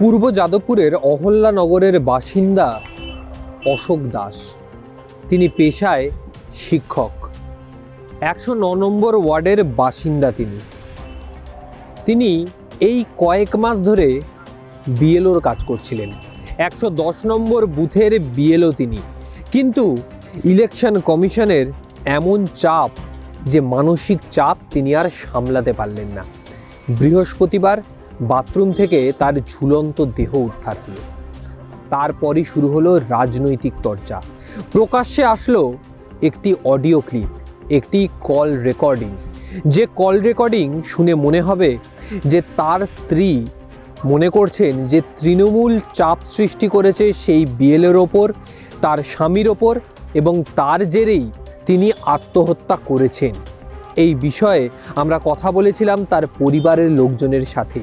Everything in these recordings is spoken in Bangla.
পূর্ব যাদবপুরের অহল্যানগরের বাসিন্দা অশোক দাস। তিনি পেশায় শিক্ষক, 109 নম্বর ওয়ার্ডের বাসিন্দা। তিনি এই কয়েক মাস ধরে বিএলওর কাজ করছিলেন, 110 নম্বর বুথের বিএলও তিনি। কিন্তু ইলেকশন কমিশনের এমন চাপ, যে মানসিক চাপ তিনি আর সামলাতে পারলেন না। বৃহস্পতিবার বাথরুম থেকে তার ঝুলন্ত দেহ উদ্ধার হলো। তারপরই শুরু হলো রাজনৈতিক চর্চা। প্রকাশ্যে আসলো একটি অডিও ক্লিপ, একটি কল রেকর্ডিং। যে কল রেকর্ডিং শুনে মনে হবে যে তার স্ত্রী মনে করছেন যে তৃণমূল চাপ সৃষ্টি করেছে সেই বিএলওর ওপর, তার স্বামীর ওপর, এবং তার জেরেই তিনি আত্মহত্যা করেছেন। এই বিষয়ে আমরা কথা বলেছিলাম তার পরিবারের লোকজনের সাথে,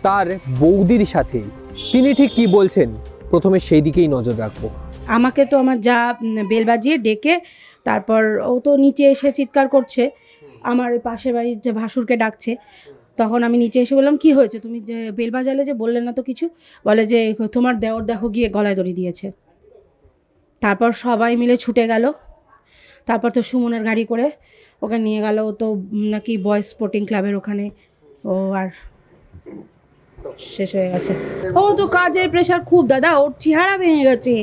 তার বৌদির সাথে। তিনি ঠিক কি বলছেন প্রথমে সেই দিকেই নজর রাখবো। আমাকে তো আমার যা বেল বাজিয়ে ডেকে, তারপর ও তো নিচে এসে চিৎকার করছে, আমার ওই পাশের বাড়ির যে ভাসুরকে ডাকছে। তখন আমি নিচে এসে বললাম, কি হয়েছে, তুমি যে বেল বাজালে যে, বললেন না তো কিছু। বলে যে তোমার দেওর দেখো গিয়ে গলায় দড়ি দিয়েছে। তারপর সবাই মিলে ছুটে গেল। তারপর তো সুমনের গাড়ি করে ওকে নিয়ে গেল। ও তো নাকি বয়েজ স্পোর্টিং ক্লাবের ওখানে, ও আর শেষ হয়ে গেছে। ও তো কাজের প্রেশার খুব দাদা, ওর চেহারা ভেঙে গেছে।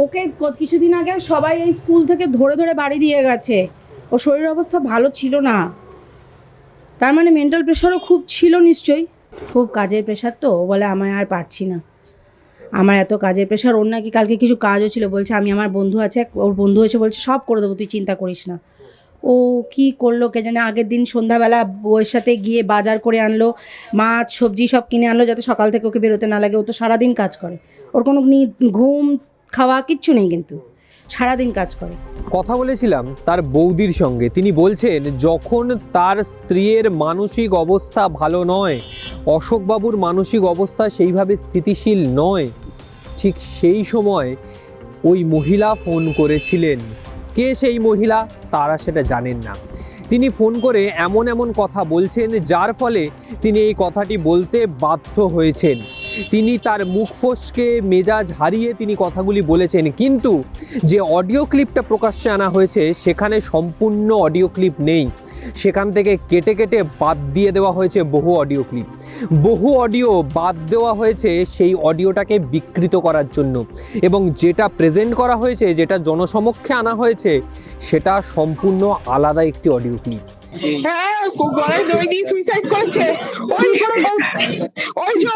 ওকে কিছুদিন আগে সবাই এই স্কুল থেকে ধরে ধরে বাড়ি দিয়ে গেছে। ওর শরীরের অবস্থা ভালো ছিল না, তার মানে মেন্টাল প্রেশারও খুব ছিল নিশ্চয়ই। খুব কাজের প্রেশার, তো ও বলে আমি আর পারছি না, আমার এত কাজের প্রেশার। ওর নাকি কালকে কিছু কাজও ছিল, বলছে আমি, আমার বন্ধু আছে, ওর বন্ধু এসে বলছে সব করে দেবো, তুই চিন্তা করিস না। ও কি করলো কে জানে। আগের দিন সন্ধ্যাবেলা বউয়ের সাথে গিয়ে বাজার করে আনলো, মাছ সবজি সব কিনে আনলো, যাতে সকাল থেকে ওকে বেরোতে না লাগে। ও তো সারাদিন কাজ করে, ওর কোনো ঘুম খাওয়া কিচ্ছু নেই, কিন্তু সারাদিন কাজ করে। কথা বলেছিলাম তার বৌদির সঙ্গে। তিনি বলছেন যখন তার স্ত্রীর মানসিক অবস্থা ভালো নয়, অশোকবাবুর মানসিক অবস্থা সেইভাবে স্থিতিশীল নয়, ঠিক সেই সময় ওই মহিলা ফোন করেছিলেন। কে সেই মহিলা তারা সেটা জানেন না। তিনি ফোন করে এমন এমন কথা বলছেন যার ফলে তিনি এই কথাটি বলতে বাধ্য হয়েছেন। তিনি তার মুখ ফসকে মেজাজ হারিয়ে তিনি কথাগুলি বলেছেন। কিন্তু যে অডিও ক্লিপটা প্রকাশ্যে আনা হয়েছে সেখানে সম্পূর্ণ অডিও ক্লিপ নেই, সেখান থেকে কেটে কেটে বাদ দিয়ে দেওয়া হয়েছে বহু অডিও ক্লিপ। বহু অডিও বাদ দেওয়া হয়েছে সেই অডিওটাকে বিকৃত করার জন্য, এবং যেটা প্রেজেন্ট করা হয়েছে, যেটা জনসমক্ষে আনা হয়েছে, সেটা সম্পূর্ণ আলাদা একটি অডিও ক্লিপ। হ্যাঁ, গলায় দড়ি দিয়ে সুইসাইড করেছে। ওই যে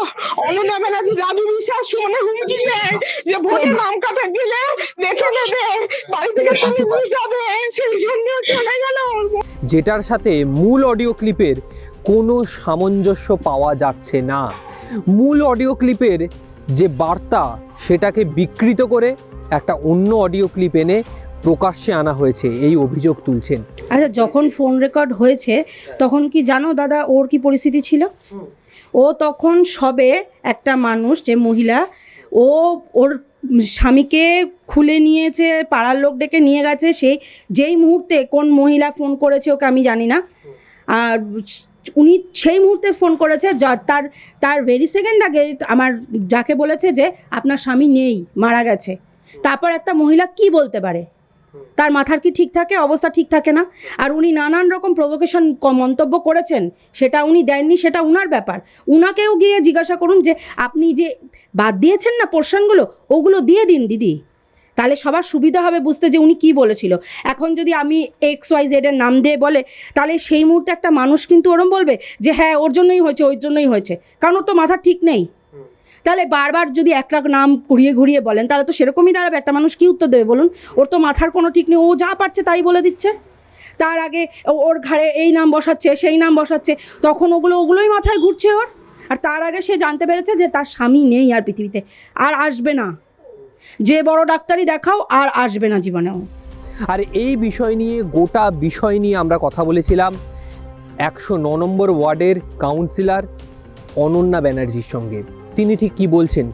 অনন্যা ব্যানার্জি, রাজু বিশ্বাস সুমনে হুমকি দেয় যে ভোটে নাম কাটা দিলে দেখে নেবে, বাড়ি থেকে তুমি নিয়ে যাবে, সেই জন্য চলে গেল। যেটার সাথে মূল অডিও ক্লিপের কোনো সামঞ্জস্য পাওয়া যাচ্ছে না। মূল অডিও ক্লিপের যে বার্তা, সেটাকে বিকৃত করে একটা অন্য অডিও ক্লিপ এনে প্রকাশ্যে আনা হয়েছে, এই অভিযোগ তুলছেন। আচ্ছা, যখন ফোন রেকর্ড হয়েছে তখন কি জানো দাদা ওর কি পরিস্থিতি ছিল? ও তখন সবে একটা মানুষ, যে মহিলা, ও ওর স্বামীকে খুলে নিয়েছে, পাড়ার লোক ডেকে নিয়ে গেছে। যেই মুহূর্তে কোন মহিলা ফোন করেছে ওকে আমি জানি না, আর উনি সেই মুহূর্তে ফোন করেছে, তার ভেরি সেকেন্ড আগে আমার যাকে বলেছে যে আপনার স্বামী নেই, মারা গেছে। তারপর একটা মহিলা কি বলতে পারে? তার মাথার কি ঠিক থাকে? অবস্থা ঠিক থাকে না। আর উনি নানান রকম প্রভোকেশন মন্তব্য করেছেন, সেটা উনি দেননি, সেটা উনার ব্যাপার। উনাকেও গিয়ে জিজ্ঞাসা করুন যে আপনি যে বাদ দিয়েছেন না পোর্শনগুলো, ওগুলো দিয়ে দিন দিদি, তাহলে সবার সুবিধা হবে বুঝতে যে উনি কি বলেছিল। এখন যদি আমি XYZ এর নাম দিয়ে বলে, তাহলে সেই মুহূর্তে একটা মানুষ কিন্তু ওরম বলবে যে হ্যাঁ ওর জন্যই হয়েছে, ওর জন্যই হয়েছে, কারণ ওর তো মাথা ঠিক নেই। তাহলে বারবার যদি একটা নাম ঘুরিয়ে ঘুরিয়ে বলেন, তাহলে তো সেরকমই দাঁড়াবে। একটা মানুষ কী উত্তর দেবে বলুন? ওর তো মাথার কোনো ঠিক নেই, ও যা পারছে তাই বলে দিচ্ছে। তার আগে ওর ঘাড়ে এই নাম বসাচ্ছে, সেই নাম বসাচ্ছে, তখন ওগুলোই মাথায় ঘুরছে ওর। আর তার আগে সে জানতে পেরেছে যে তার স্বামী নেই আর পৃথিবীতে, আর আসবে না। যে বড় ডাক্তারই দেখাও, আর আসবে না জীবনেও। আর এই বিষয় নিয়ে, গোটা বিষয় নিয়ে আমরা কথা বলেছিলাম 109 নম্বর ওয়ার্ডের কাউন্সিলর অনন্যা ব্যানার্জির সঙ্গে। তিনি ঠিক কি বলছেন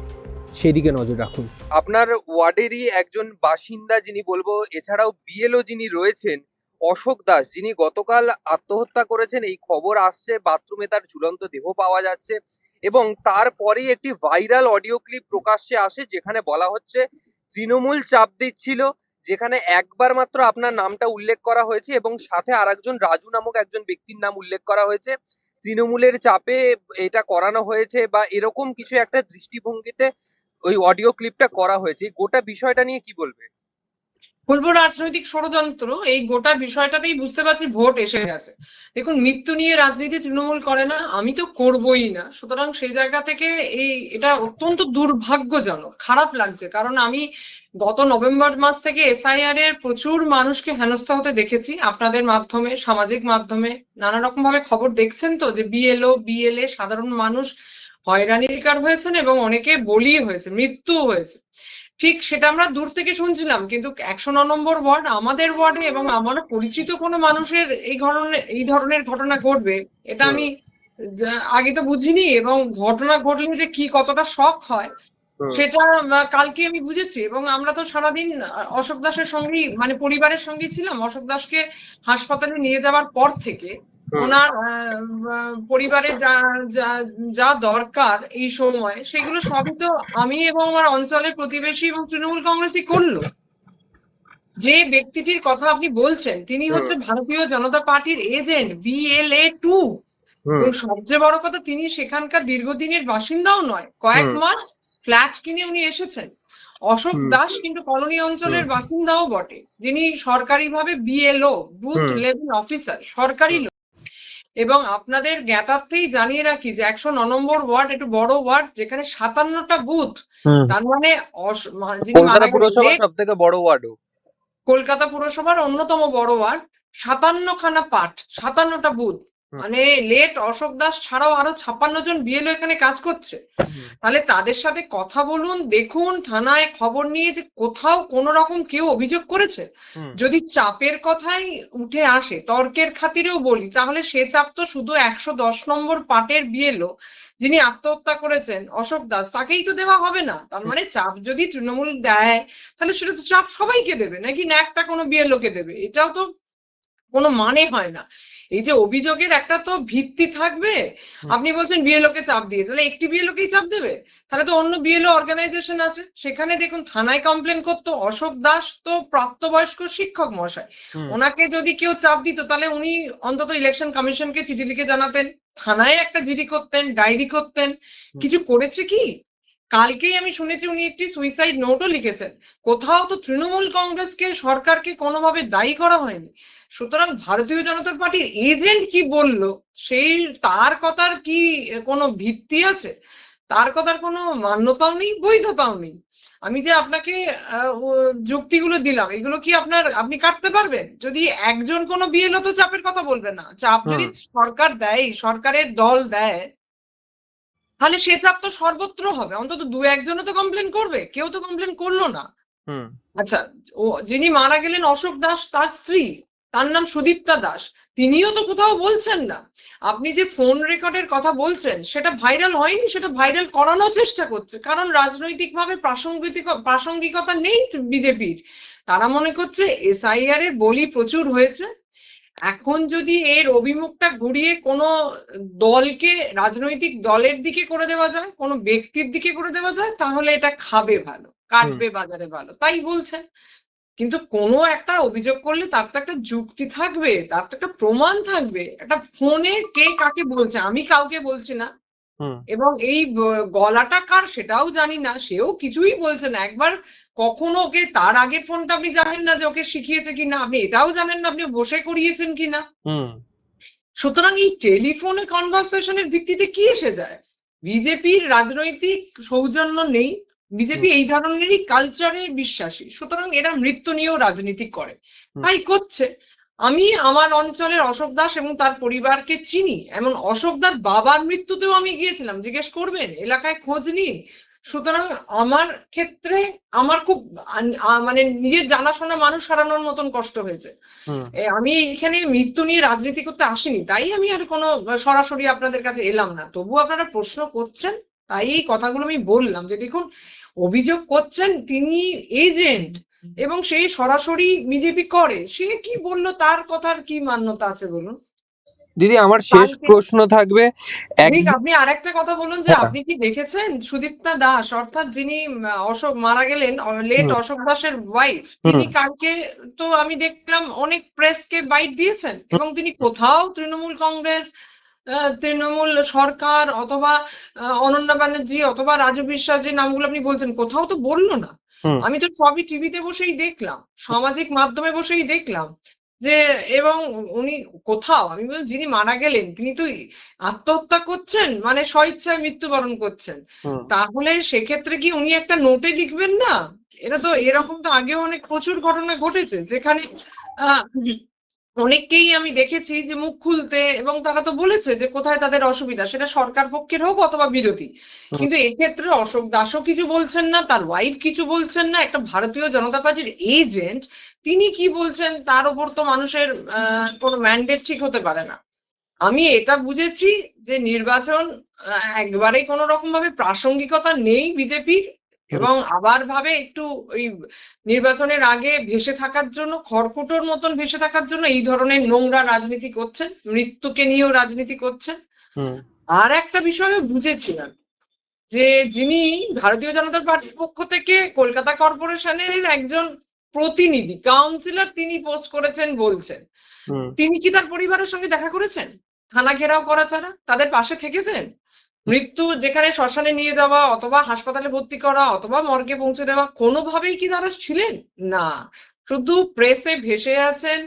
সেদিকে নজর রাখুন। আপনার ওয়ার্ডেরই একজন বাসিন্দা যিনি বলবো, এছাড়াও বিএলও যিনি রয়েছেন অশোক দাস, যিনি গতকাল আত্মহত্যা করেছেন, এই খবর আসছে, বাথরুমে তার ঝুলন্ত দেহ পাওয়া যাচ্ছে। এবং তারপরেই একটি ভাইরাল অডিও ক্লিপ প্রকাশ্যে আসে যেখানে বলা হচ্ছে তৃণমূল চাপ দিচ্ছিল, যেখানে একবার মাত্র আপনার নামটা উল্লেখ করা হয়েছে এবং সাথে আরেকজন রাজু নামক একজন ব্যক্তির নাম উল্লেখ করা হয়েছে। তৃণমূলের চাপে এটা করানো হয়েছে বা এরকম কিছু একটা দৃষ্টিভঙ্গিতে ওই অডিও ক্লিপটা করা হয়েছে। এই গোটা বিষয়টা নিয়ে কি বলবে? বলবো রাজনৈতিক ষড়যন্ত্র। এই গোটা বিষয়টাতেই বুঝতে পারছি ভোট এসে গেছে। দেখুন, মৃত্যু নিয়ে রাজনীতি তৃণমূল করে না, আমি তো করবই না। সুতরাং সেই জায়গা থেকে এটা অত্যন্ত দুর্ভাগ্যজনক, খারাপ লাগছে। কারণ আমি গত নভেম্বর মাস থেকে এসআইআর এর প্রচুর মানুষকে হেনস্থা হতে দেখেছি আপনাদের মাধ্যমে, সামাজিক মাধ্যমে নানা রকম ভাবে খবর দেখছেন তো, যে বিএলও বিএলএ সাধারণ মানুষ হয়রানির শিকার হয়েছেন এবং অনেকে বলি হয়েছে, মৃত্যু হয়েছে। ঠিক সেটা আমরা দূর থেকে শুনছিলাম, কিন্তু 109 নম্বর ওয়ার্ড, আমাদের ওয়ার্ডে এবং আমার পরিচিত কোনো মানুষের এই ধরনের ঘটনা ঘটবে, এটা আমি আগে তো বুঝিনি। এবং ঘটনা ঘটলে যে কি কতটা শক হয় সেটা কালকে আমি বুঝেছি। এবং আমরা তো সারাদিন অশোক দাসের সঙ্গেই, মানে পরিবারের সঙ্গেই ছিলাম। অশোক দাসকে হাসপাতালে নিয়ে যাওয়ার পর থেকে ওনার পরিবারের যা দরকার এই সময়, সেগুলো সবই তো আমি এবং আমার অঞ্চলের প্রতিবেশী এবং তৃণমূল কংগ্রেসই করলো। যে ব্যক্তিটির কথা আপনি বলছেন তিনি হচ্ছে ভারতীয় জনতা পার্টির এজেন্ট BLA-2, এবং সবচেয়ে বড় কথা তিনি সেখানকার দীর্ঘদিনের বাসিন্দাও নয়, কয়েক মাস ফ্ল্যাট কিনে উনি এসেছেন। অশোক দাস কিন্তু কলোনি অঞ্চলের বাসিন্দাও বটে, যিনি সরকারিভাবে BLO, বুথ লেভেল অফিসার, সরকারি লোক। এবং আপনাদের জ্ঞাতার্থেই জানিয়ে রাখি যে 109 নম্বর ওয়ার্ড একটু বড় ওয়ার্ড, যেখানে 57টা বুথ। তার মানে যিনি মারা গেলেন, সবথেকে বড় ওয়ার্ডও কলকাতা পুরসভার অন্যতম বড় ওয়ার্ড, 57খানা পার্ট, 57টা বুথ। মানে লেট অশোক দাস ছাড়াও আরো 56 জন বিএলও এখানে কাজ করছে। তাহলে তাদের সাথে কথা বলুন, দেখুন থানায় খবর নিয়ে যে কোথাও কোন রকম কেউ অভিযোগ করেছে। যদি চাপের কথাই উঠে আসে, তর্কের খাতিরেও বলি, তাহলে সে চাপ তো শুধু 110 নম্বর পার্টের বিএলও যিনি আত্মহত্যা করেছেন অশোক দাস, তাকেই তো দেওয়া হবে না। তার মানে চাপ যদি তৃণমূল দেয়, তাহলে সেটা তো চাপ সবাইকে দেবে, নাকি না একটা কোনো বিএলও কে দেবে? এটাও তো কোনো মানে হয় না। এই যে অভিযোগের একটা তো ভিত্তি থাকবে। আপনি বলছেন বিএলও কে চাপ দিয়েছে, তাহলে একটি বিএলও কেই চাপ দেবে? তাহলে তো অন্য বিএলও অর্গানাইজেশন আছে, সেখানে দেখুন থানায় কমপ্লেন করতো। অশোক দাস তো প্রাপ্তবয়স্ক শিক্ষক মশাই, ওনাকে যদি কেউ চাপ দিত তাহলে উনি অন্তত ইলেকশন কমিশনকে চিঠি লিখে জানাতেন, থানায় একটা জিডি করতেন, ডায়েরি করতেন। কিছু করেছে কি? কালকেই আমি শুনেছি উনি একটি সুইসাইড নোটও লিখেছেন। কোথাও তো তৃণমূল কংগ্রেসকে, সরকারকে কোনোভাবে দায়ী করা হয়নি। সুতরাং ভারতীয় জনতা পার্টির এজেন্ট কি বলল, তার কথার কি কোনো ভিত্তি আছে? তার কথার কোনো মান্যতাও নেই, বৈধতাও নেই। আমি যে আপনাকে যুক্তিগুলো দিলাম, এগুলো কি আপনি কাটতে পারবেন? যদি একজন কোনো বিএলও তো চাপের কথা বলবে না। চাপ যদি সরকার দেয়, সরকারের দল দেয়, তাহলে সে চাপ তো সর্বত্র হবে। অন্তত 2-1জনও তো কমপ্লেন করবে, কেউ তো কমপ্লেন করলো না। আচ্ছা, যিনি মারা গেলেন অশোক দাস, তার স্ত্রী, তার নাম সুদীপ্তা দাস, তিনিও তো কোথাও বলছেন না। আপনি যে ফোন রেকর্ডের কথা বলছেন সেটা ভাইরাল হয়নি, সেটা ভাইরাল করানোর চেষ্টা করছে। কারণ রাজনৈতিকভাবে প্রাসঙ্গিকতা নেই বিজেপির। তারা মনে করছে এসআইআর এর বলি প্রচুর হয়েছে, এখন যদি এর অভিমুখটা ঘুরিয়ে কোনো দলকে, রাজনৈতিক দলের দিকে করে দেওয়া যায়, কোনো ব্যক্তির দিকে করে দেওয়া যায়, তাহলে এটা খাবে ভালো, কাটবে বাজারে ভালো, তাই বলছেন। কিন্তু কোনো একটা অভিযোগ করলে তার তো একটা যুক্তি থাকবে, তার তো একটা প্রমাণ থাকবে। একটা ফোনে কে কাকে বলছে, আমি কাউকে বলছি না, এবং এই গলাটা কার সেটাও জানি না, সেও কিছুই বলছে না। একবার কখনো ওকে, তার আগের ফোনটা আপনি জানেন না যে ওকে শিখিয়েছে কিনা, আপনি এটাও জানেন না আপনি বসে করিয়েছেন কিনা। সুতরাং এই টেলিফোনে কনভারসেশনের ভিত্তিতে কি এসে যায়? বিজেপির রাজনৈতিক সৌজন্য নেই, বিজেপি এই ধরনেরই কালচারে বিশ্বাসী। সুতরাং এরা মৃত্যু নিয়েও রাজনীতি করে, তাই করছে। আমি আমার অঞ্চলের অশোক দাস এবং তার পরিবারকে চিনি, এমন অশোক দাস বাবার মৃত্যুতেও আমি গিয়েছিলাম, জিজ্ঞেস করবেন, এলাকায় খোঁজ নিই। সুতরাং আমার ক্ষেত্রে আমার খুব মানে নিজের জানাশোনা মানুষ হারানোর মতন কষ্ট হয়েছে। আমি এখানে মৃত্যু নিয়ে রাজনীতি করতে আসিনি, তাই আমি আর কোনো সরাসরি আপনাদের কাছে এলাম না। তবু আপনারা প্রশ্ন করছেন, তাই এই কথাগুলো আমি বললাম যে দেখুন, অভিযোগ করছেন তিনি এজেন্ট এবং সেই সরাসরি বিজেপি করে, সে কি বললো, তার কথার কি মান্যতা আছে বলুন? দিদি আমার শেষ কালকে প্রশ্ন থাকবে রিক, আপনি আরেকটা কথা বলুন যে হ্যাঁ। আপনি কি দেখেছেন সুদীপ্তা দাস অর্থাৎ যিনি অশোক মারা গেলেন, লেট হুম। অশোক দাসের ওয়াইফ, তিনি কালকে তো আমি দেখলাম অনেক প্রেসকে বাইট দিয়েছেন এবং তিনি কোথাও তৃণমূল কংগ্রেস, তৃণমূল সরকার অথবা অনন্যা ব্যানার্জি অথবা রাজু বিশ্বাস যে নামগুলো আপনি বলছেন কোথাও তো বললো না। হুম। আমি তো সবই টিভিতে বসেই দেখলাম, সামাজিক মাধ্যমে বসেই দেখলাম যে, এবং উনি কোথাও, আমি বললাম যিনি মারা গেলেন তিনি তো আত্মহত্যা করছেন, মানে স্বইচ্ছায় মৃত্যুবরণ করছেন, তাহলে সেক্ষেত্রে কি উনি একটা নোটে লিখবেন না? এটা তো এরকম তো আগেও অনেক প্রচুর ঘটনা ঘটেছে যেখানে আহ অনেককেই আমি দেখেছি যে মুখ খুলতে, এবং তারা তো বলেছে যে কোথায় তাদের অসুবিধা, সেটা সরকার পক্ষের হোক অথবা বিরোধী। কিন্তু এক্ষেত্রে অশোক দাসও কিছু বলছেন না, তার ওয়াইফ কিছু বলছেন না, একটা ভারতীয় জনতা পার্টির এজেন্ট তিনি কি বলছেন তার উপর তো মানুষের কোনো ম্যান্ডেট ঠিক হতে পারে না। আমি এটা বুঝেছি যে নির্বাচন একবারেই কোনো রকম ভাবে প্রাসঙ্গিকতা নেই বিজেপির, এবং আবার ভাবে একটু ওই নির্বাচনের আগে ভেসে থাকার জন্য, খড়কুটোর মতন ভেসে থাকার জন্য এই ধরনের নোংরা রাজনীতি করছেন, মৃত্যুকে নিয়েও রাজনীতি করছেন। আর একটা বিষয় বুঝেছিলাম যে যিনি ভারতীয় জনতা পার্টির পক্ষ থেকে কলকাতা কর্পোরেশনের একজন প্রতিনিধি কাউন্সিলর তিনি পোস্ট করেছেন বলছেন, তিনি কি তার পরিবারের সঙ্গে দেখা করেছেন? থানা ঘেরাও করা ছাড়া তাদের পাশে থেকেছেন? মৃত্যু যেখানে শ্মশানে নিয়ে যাওয়া অথবা হাসপাতালে ভর্তি করা অথবা মর্গে পৌঁছে দেওয়া, কোনোভাবেই কি তারা ছিলেন না? শুধু প্রেসে ভেসে আছেন,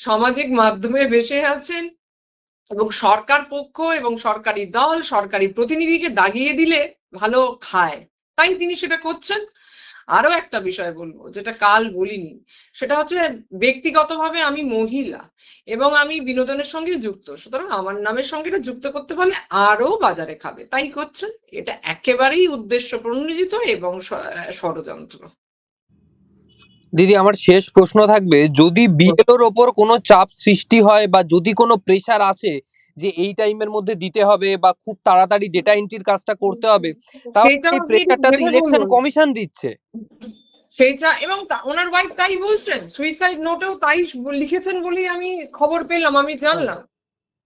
সামাজিক মাধ্যমে ভেসে আছেন, এবং সরকার পক্ষ এবং সরকারি দল সরকারি প্রতিনিধিকে দাগিয়ে দিলে ভালো খায়, তাই তিনি সেটা করছেন। আরো একটা বিষয় বলবো যেটা কাল বলিনি, সেটা হচ্ছে ব্যক্তিগতভাবে আমি মহিলা এবং আমি বিনোদনের সঙ্গে যুক্ত, সুতরাং আমার নামের সঙ্গে এটা যুক্ত করতে পারলে আরো বাজারে খাবে, তাই করছেন। এটা একেবারেই উদ্দেশ্য প্রণোদিত এবং ষড়যন্ত্র। দিদি আমার শেষ প্রশ্ন থাকবে, যদি বিএলওর ওপর কোনো চাপ সৃষ্টি হয় বা যদি কোনো প্রেসার আসে যে এই টাইমের মধ্যে দিতে হবে বা খুব তাড়াতাড়ি ডেটা এন্ট্রির কাজটা করতে হবে, তাহলে সেটা এই আপনি প্রেসারটা তো ভেবে ইলেকশন বলুন। কমিশন দিচ্ছে। সেটা, এবং ওনার ওয়াইফ তাই বলছেন, সুইসাইড নোটেও তাই লিখেছেন বলেই আমি খবর পেলাম, আমি জানলাম।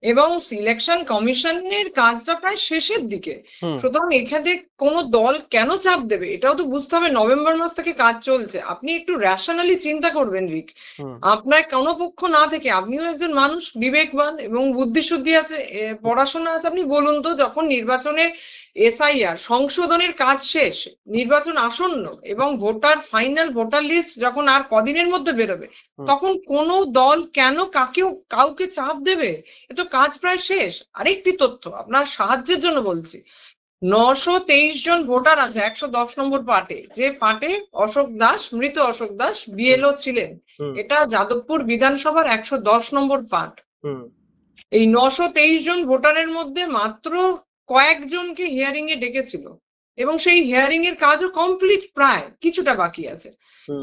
এবং সিলেকশন কমিশনের কাজটা প্রায় শেষের দিকে, সুতরাং এখানে কোনো দল কেন চাপ দেবে এটাও তো বুঝতে হবে। নভেম্বর মাস থেকে কাজ চলছে, আপনি একটু র্যাশনালি চিন্তা করবেন রিক। আপনার কোনো পক্ষ না থেকে, আপনিও একজন মানুষ, বিবেকবান এবং বুদ্ধিশুদ্ধি আছে, পড়াশোনা আছে, আপনি বলুন তো যখন নির্বাচনের এসআইআর সংশোধনের কাজ শেষ, নির্বাচন আসন্ন এবং ভোটার ফাইনাল ভোটার লিস্ট যখন আর কদিনের মধ্যে বেরোবে, তখন কোনো দল কেন কাউকে চাপ দেবে? এ তো কাজ প্রায় শেষ। আরেকটি তথ্য আপনার সাহায্যের জন্য বলছি, 923 জন ভোটার আছে 110 নম্বর পার্টে, যে পার্টে অশোক দাস, মৃত অশোক দাস বিএলও ছিলেন। এটা যাদবপুর বিধানসভার 110 নম্বর পার্ট। এই 923 জন ভোটারের মধ্যে মাত্র কয়েকজনকে হিয়ারিং এ ডেকেছিল, এবং সেই হিয়ারিং এর কাজও কমপ্লিট, প্রায় কিছুটা বাকি আছে।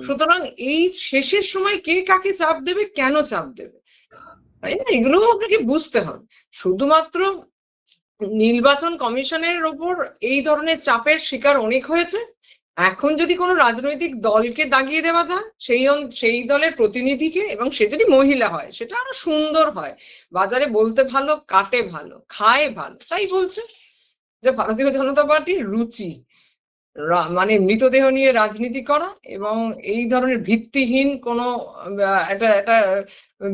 সুতরাং এই শেষের সময় কে কাকে চাপ দেবে, কেন চাপ দেবে, তাই না? এগুলো আপনাকে বুঝতে হবে। শুধুমাত্র নির্বাচন কমিশনের ওপর এই ধরনের চাপের শিকার অনেক হয়েছে, এখন যদি কোনো রাজনৈতিক দলকে দাগিয়ে দেওয়া যায়, সেই দলের প্রতিনিধিকে, এবং সে যদি মহিলা হয় সেটা আরো সুন্দর হয়, বাজারে বলতে ভালো, কাটে ভালো, খায় ভালো, তাই বলছে যে ভারতীয় জনতা পার্টির রুচি মানে মৃতদেহ নিয়ে রাজনীতি করা এবং এই ধরনের ভিত্তিহীন কোনো একটা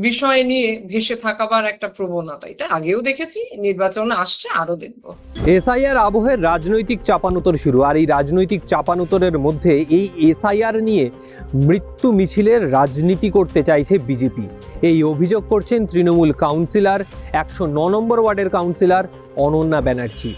বিষয় নিয়ে ভেসে থাকাবার একটা প্রবণতা, এটা আগেও দেখেছি, নির্বাচন আসছে আরো দেখবো। এসআইআর আবহের রাজনৈতিক চাপানুতর শুরু, আর এই রাজনৈতিক চাপানুতরের মধ্যে এই এসআইআর নিয়ে মৃত্যু মিছিলের রাজনীতি করতে চাইছে বিজেপি। এই অভিযোগ করছেন তৃণমূল কাউন্সিলর, 109 নম্বর ওয়ার্ডের কাউন্সিলর অনন্যা ব্যানার্জি।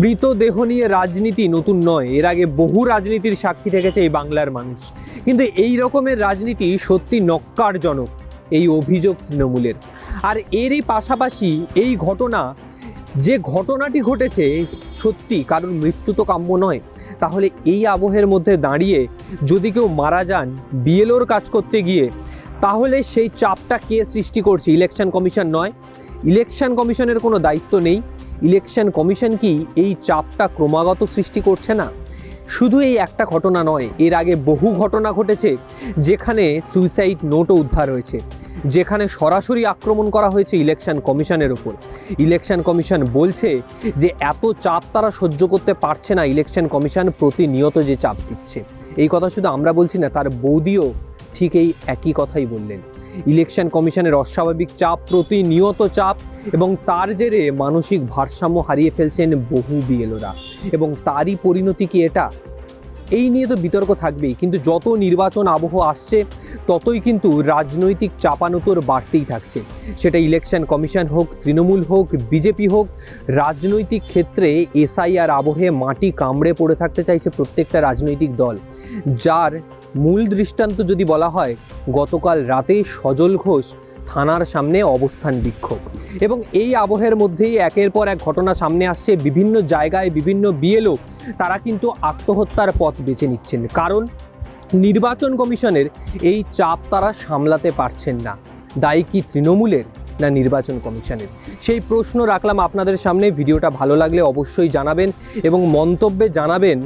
মৃতদেহ নিয়ে রাজনীতি নতুন নয়, এর আগে বহু রাজনীতির সাক্ষী থেকেছে এই বাংলার মানুষ, কিন্তু এই রকমের রাজনীতি সত্যি নক্কারজনক, এই অভিযোগ তৃণমূলের। আর এরই পাশাপাশি এই ঘটনা, যে ঘটনাটি ঘটেছে সত্যি, কারণ মৃত্যু তো কাম্য নয়, তাহলে এই আবহের মধ্যে দাঁড়িয়ে যদি কেউ মারা যান বিএলওর কাজ করতে গিয়ে, তাহলে সেই চাপটা কে সৃষ্টি করছে? ইলেকশন কমিশন নয়। ইলেকশন কমিশনের কোনো দায়িত্ব নেই। ইলেকশন কমিশন কি এই চাপটা ক্রমাগত সৃষ্টি করছে না? শুধু এই একটা ঘটনা নয়, এর আগে বহু ঘটনা ঘটেছে যেখানে সুইসাইড নোটও উদ্ধার হয়েছে। যেখানে সরাসরি আক্রমণ করা হয়েছে ইলেকশন কমিশনের ওপর। ইলেকশন কমিশন বলছে যে এত চাপ তারা সহ্য করতে পারছে না, ইলেকশন কমিশন প্রতিনিয়ত যে চাপ দিচ্ছে। এই কথা শুধু আমরা বলছি না, তার বৌদিও ঠিক এই একই কথাই বললেন। ইলেকশন কমিশনের অস্বাভাবিক চাপ, প্রতিনিয়ত চাপ, এবং তার জেরে মানসিক ভারসাম্য হারিয়ে ফেলছেন বহু বিএলওরা, এবং তারই পরিণতি কি এটা? এই নিয়ে তো বিতর্ক থাকবেই, কিন্তু যত নির্বাচন আবহ আসছে ততই কিন্তু রাজনৈতিক চাপানুতোর বাড়তেই থাকছে। সেটা ইলেকশন কমিশন হোক, তৃণমূল হোক, বিজেপি হোক, রাজনৈতিক ক্ষেত্রে এসআইআর আবহে মাটি কামড়ে পড়ে থাকতে চাইছে প্রত্যেকটা রাজনৈতিক দল। যার মূল দৃষ্টান্ত যদি বলা হয়, গতকাল রাতেই সজল ঘোষ থানার সামনে অবস্থান বিক্ষোভ, এবং এই আবহের মধ্যেই একের পর এক ঘটনা সামনে আসছে। বিভিন্ন জায়গায় বিভিন্ন বিএলও তারা কিন্তু আত্মহত্যার পথ বেছে নিচ্ছেন, কারণ নির্বাচন কমিশনের এই চাপ তারা সামলাতে পারছেন না। দায়ী কি তৃণমূলের না নির্বাচন কমিশনের? সেই প্রশ্ন রাখলাম আপনাদের সামনে। ভিডিওটা ভালো লাগলে অবশ্যই জানাবেন, এবং মন্তব্যে জানাবেন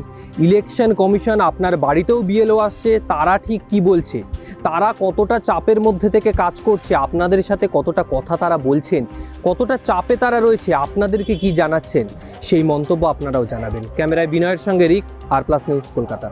ইলেকশন কমিশন আপনার বাড়িতেও বিএলও আসছে, তারা ঠিক কি বলছে, তারা কতটা চাপের মধ্যে থেকে কাজ করছে, আপনাদের সাথে কতটা কথা তারা বলছেন, কতটা চাপে তারা রয়েছে, আপনাদেরকে কি জানাচ্ছেন, সেই মন্তব্য আপনারাও জানাবেন। ক্যামেরায় বিনয়ের সঙ্গে রিক, আর প্লাস নিউজ, কলকাতা।